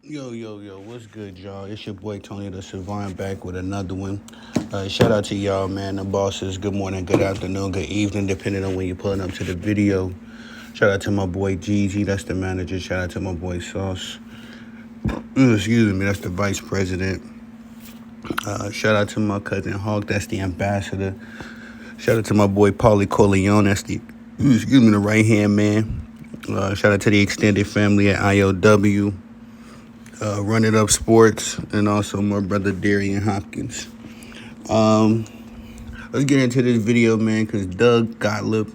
Yo, what's good, y'all? It's your boy Tony the Savant back with another one. Shout out to y'all, man. The bosses, good morning, good afternoon, good evening, depending on when you're pulling up to the video. Shout out to my boy Gigi, that's the manager. Shout out to my boy Sauce. Excuse me, that's the vice president. Shout out to my cousin Hawk, that's the ambassador. Shout out to my boy Paulie Corleone, that's the right hand man. Shout out to the extended family at IOW. Run It Up Sports, and also my brother Darian Hopkins. Um, let's get into this video, man, because Doug Gottlieb,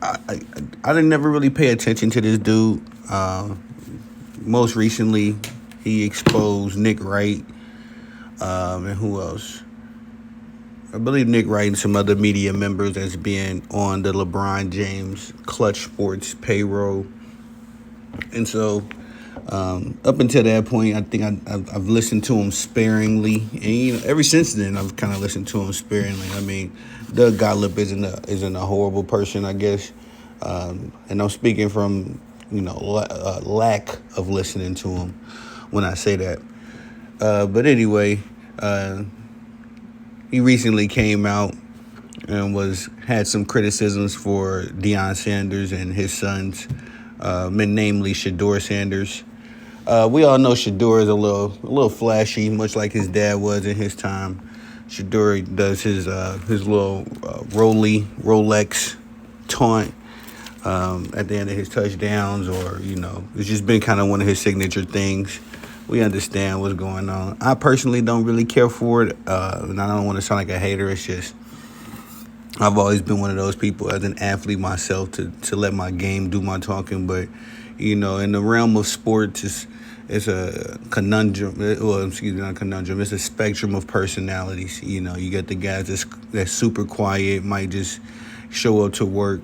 I didn't never really pay attention to this dude. Most recently, he exposed Nick Wright, and who else? I believe Nick Wright and some other media members as being on the LeBron James Clutch Sports payroll. And so, up until that point, I think I've listened to him sparingly, and ever since then, I've kind of listened to him sparingly. I mean, Doug Gottlieb isn't a horrible person, I guess, and I'm speaking from lack of listening to him when I say that. But anyway, he recently came out and had some criticisms for Deion Sanders and his sons, namely Shedeur Sanders. We all know Shedeur is a little flashy, much like his dad was in his time. Shedeur does his little Rolex taunt at the end of his touchdowns, or it's just been kind of one of his signature things. We understand what's going on. I personally don't really care for it, and I don't want to sound like a hater. It's just I've always been one of those people as an athlete myself to let my game do my talking. But in the realm of sports, it's a conundrum. Well, excuse me, not a conundrum. It's a spectrum of personalities. You get the guys that's super quiet, might just show up to work,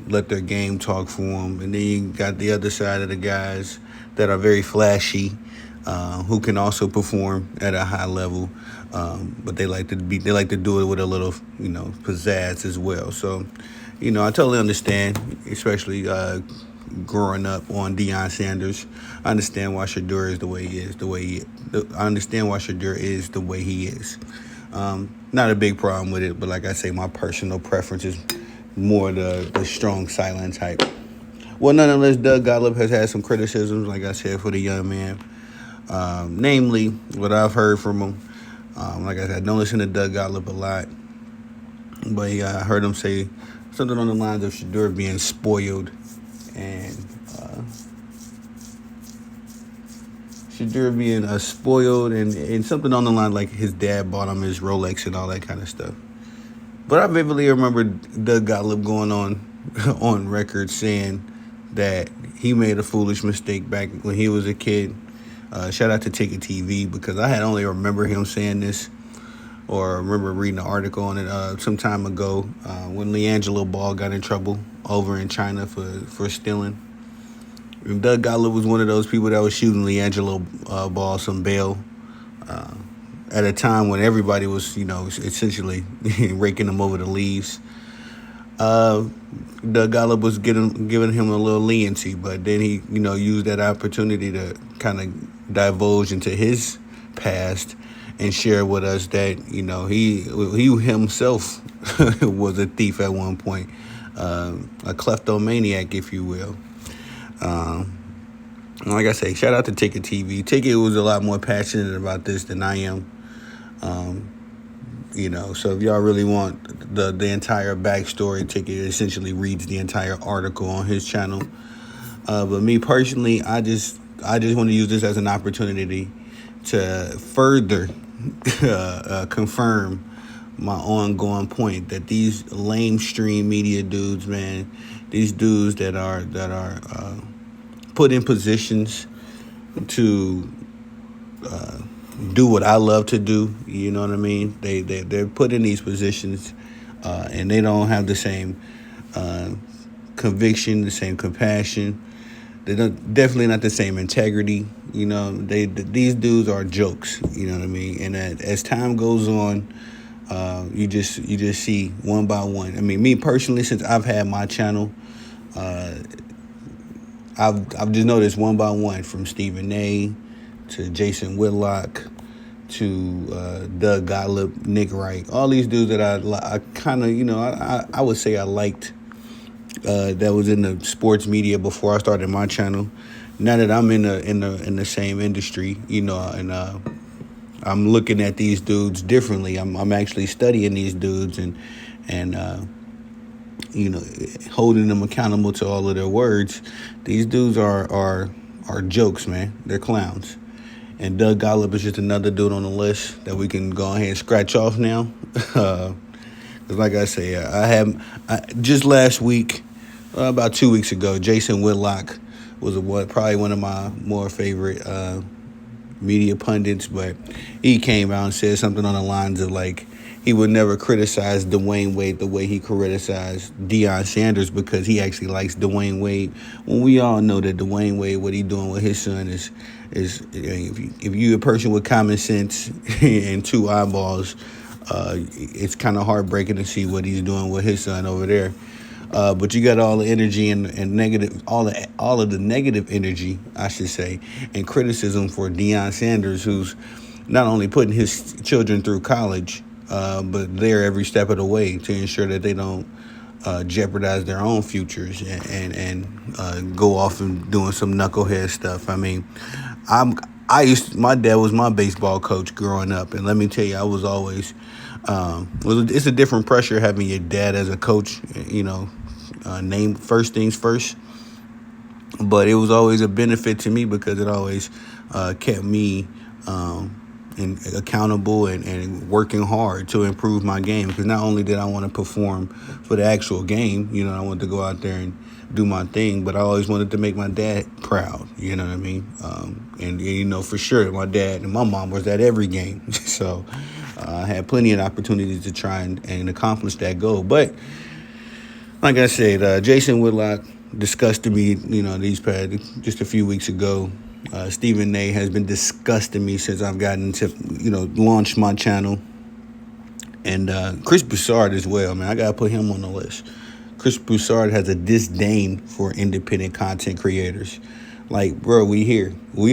let their game talk for them, and then you got the other side of the guys that are very flashy, who can also perform at a high level, but they like to do it with a little pizzazz as well. So I totally understand, especially growing up on Deion Sanders. I understand why Shedeur is the way he is. I understand why Shedeur is the way he is. Not a big problem with it, but like I say, my personal preference is more the strong silent type. Well, nonetheless, Doug Gottlieb has had some criticisms, like I said, for the young man. Namely, what I've heard from him. Like I said, I don't listen to Doug Gottlieb a lot, but I heard him say something on the lines of Shedeur being spoiled, and Shedeur being spoiled, and something on the line like his dad bought him his Rolex and all that kind of stuff. But I vividly remember Doug Gottlieb going on record saying that he made a foolish mistake back when he was a kid. Shout out to Ticket TV, because I had only remember him saying this, or remember reading an article on it some time ago, when LiAngelo Ball got in trouble over in China for stealing. And Doug Gottlieb was one of those people that was shooting LiAngelo Ball some bail at a time when everybody was, essentially raking him over the leaves. Doug Gottlieb was giving him a little leniency, but then he, used that opportunity to kind of divulge into his past and share with us that, he himself was a thief at one point, a kleptomaniac, if you will. Like I say, shout out to Ticket TV. Ticket was a lot more passionate about this than I am. So if y'all really want the entire backstory, Ticket essentially reads the entire article on his channel. But me personally, I just want to use this as an opportunity to further confirm my ongoing point that these lamestream media dudes, man, these dudes that are put in positions to do what I love to do, you know what I mean? They're put in these positions, and they don't have the same conviction, the same compassion. They're definitely not the same integrity. These dudes are jokes. You know what I mean? And as time goes on, you just see one by one. I mean, me personally, since I've had my channel, I've just noticed one by one, from Stephen A. to Jason Whitlock to Doug Gottlieb, Nick Wright, all these dudes that I kind of, I would say I liked, that was in the sports media before I started my channel. Now that I'm in the same industry, and I'm looking at these dudes differently. I'm actually studying these dudes and holding them accountable to all of their words. These dudes are jokes, man. They're clowns. And Doug Gottlieb is just another dude on the list that we can go ahead and scratch off now. Because like I say, just last week, about 2 weeks ago, Jason Whitlock was probably one of my more favorite media pundits, but he came out and said something on the lines of like, he would never criticize Dwayne Wade the way he criticized Deion Sanders because he actually likes Dwayne Wade. When we all know that Dwayne Wade, what he doing with his son is if you a person with common sense and two eyeballs, it's kind of heartbreaking to see what he's doing with his son over there. But you got all the energy and negative, all of the negative energy, I should say, and criticism for Deion Sanders, who's not only putting his children through college, but there every step of the way to ensure that they don't jeopardize their own futures and go off and doing some knucklehead stuff. I mean, my dad was my baseball coach growing up, and let me tell you, I was always, it's a different pressure having your dad as a coach, name first things first. But it was always a benefit to me because it always kept me and accountable and working hard to improve my game. Because not only did I want to perform for the actual game, I wanted to go out there and do my thing, but I always wanted to make my dad proud. You know what I mean? And for sure, my dad and my mom was at every game. So I had plenty of opportunities to try and accomplish that goal. But like I said, Jason Whitlock disgusted me, these past, just a few weeks ago. Stephen A. has been disgusting me since I've gotten to, launch my channel. And Chris Broussard as well, man. I got to put him on the list. Chris Broussard has a disdain for independent content creators. Like, bro, we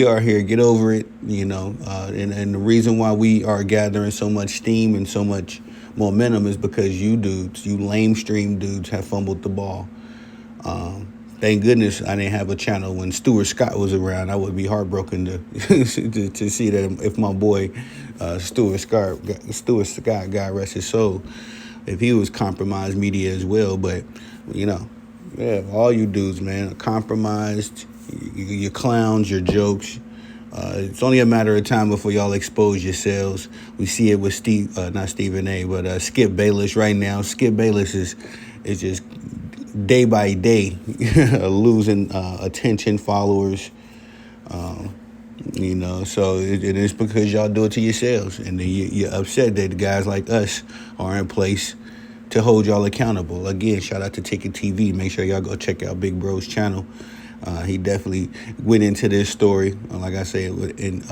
are here. Get over it, and the reason why we are gathering so much steam and so much momentum is because you lamestream dudes have fumbled the ball. Thank goodness I didn't have a channel when Stuart Scott was around. I would be heartbroken to see that if my boy Stuart Scott, God rest his soul, if he was compromised media as well. But all you dudes, man, are compromised. You're clowns, you're jokes. It's only a matter of time before y'all expose yourselves. We see it with not Stephen A., but Skip Bayless right now. Skip Bayless is just day by day losing attention, followers. So it is because y'all do it to yourselves, and then you're upset that guys like us are in place to hold y'all accountable. Again, shout out to Ticket TV. Make sure y'all go check out Big Bro's channel. He definitely went into this story, like I said, in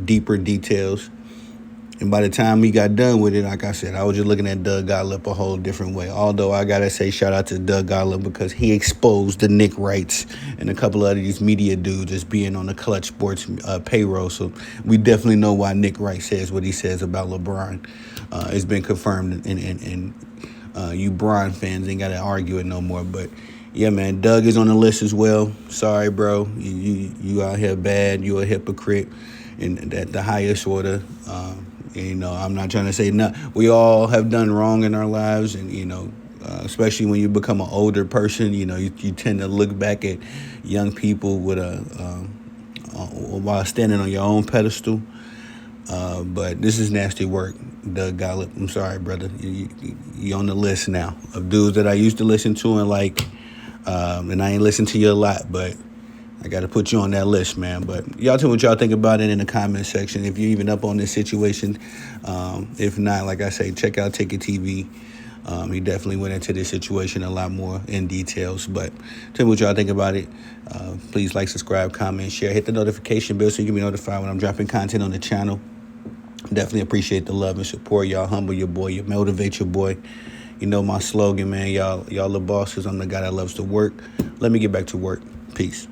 deeper details. And by the time we got done with it, like I said, I was just looking at Doug Gottlieb a whole different way. Although I got to say shout out to Doug Gottlieb because he exposed the Nick Wrights and a couple of these media dudes as being on the Clutch Sports payroll. So we definitely know why Nick Wright says what he says about LeBron. It's been confirmed, and you Bron fans ain't got to argue it no more. But yeah, man, Doug is on the list as well. Sorry, bro. You out here bad. You a hypocrite and at the highest order. I'm not trying to say we all have done wrong in our lives, and especially when you become an older person, you tend to look back at young people with while standing on your own pedestal. But this is nasty work, Doug Gottlieb. I'm sorry, brother. You on the list now of dudes that I used to listen to and like, and I ain't listened to you a lot, but I got to put you on that list, man. But y'all tell me what y'all think about it in the comment section. If you're even up on this situation. If not, like I say, check out Ticket TV. He definitely went into this situation a lot more in details. But tell me what y'all think about it. Please like, subscribe, comment, share. Hit the notification bell so you can be notified when I'm dropping content on the channel. Definitely appreciate the love and support. Y'all humble your boy. You motivate your boy. My slogan, man. Y'all the bosses. I'm the guy that loves to work. Let me get back to work. Peace.